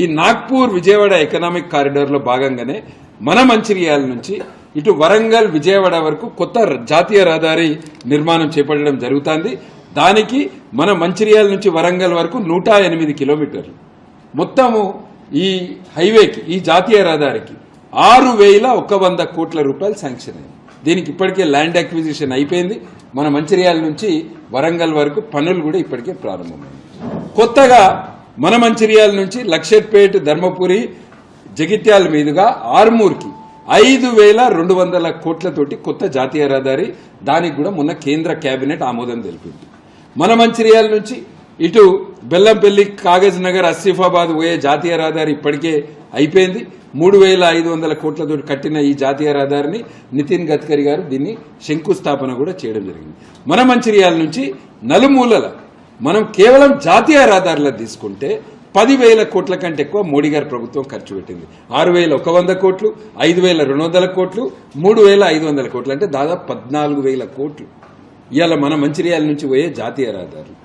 ఈ Nagpur Vijayawada economic corridor లో భాగంగానే మన మంచిర్యాల నుంచి ఇటు వరంగల్ విజయవాడ వరకు కొత్త జాతీయ రహదారి నిర్మాణం చేపట్టడం జరుగుతుంది. దానికి మన మంచిర్యాల నుంచి వరంగల్ వరకు 108 కిలోమీటర్లు మొత్తము ఈ హైవేకి ఈ జాతీయ రహదారికి 6,100 కోట్ల రూపాయలు శాంక్షన్ అయింది. దీనికి ఇప్పటికే ల్యాండ్ అక్విజిషన్ అయిపోయింది. మన మంచిర్యాల నుంచి వరంగల్ వరకు పనులు కూడా ఇప్పటికే ప్రారంభమైంది. కొత్తగా మన మంచిర్యాల నుంచి లక్షట్పేట ధర్మపురి జగిత్యాల మీదుగా ఆర్మూర్కి 5,200 కోట్లతోటి కొత్త జాతీయ రహదారి, దానికి కూడా మొన్న కేంద్ర కేబినెట్ ఆమోదం తెలిపింది. మన మంచిర్యాల నుంచి ఇటు బెల్లంపల్లి కాగజ్ నగర్ ఆసిఫాబాద్ పోయే జాతీయ రహదారి ఇప్పటికే అయిపోయింది. 3,500 కోట్లతోటి కట్టిన ఈ జాతీయ రహదారిని నితిన్ గడ్కరీ గారు దీన్ని శంకుస్థాపన కూడా చేయడం జరిగింది. మన మంచిర్యాల నుంచి నలుమూలల మనం కేవలం జాతీయ రహదారులు తీసుకుంటే 10,000 కోట్ల కంటే ఎక్కువ మోడీ గారి ప్రభుత్వం ఖర్చు పెట్టింది. 6,100 కోట్లు, 5,200 కోట్లు, 3,500 కోట్లు, అంటే దాదాపు 14,000 కోట్లు ఇవాళ మన మంచిర్యాల నుంచి పోయే జాతీయ రహదారులు.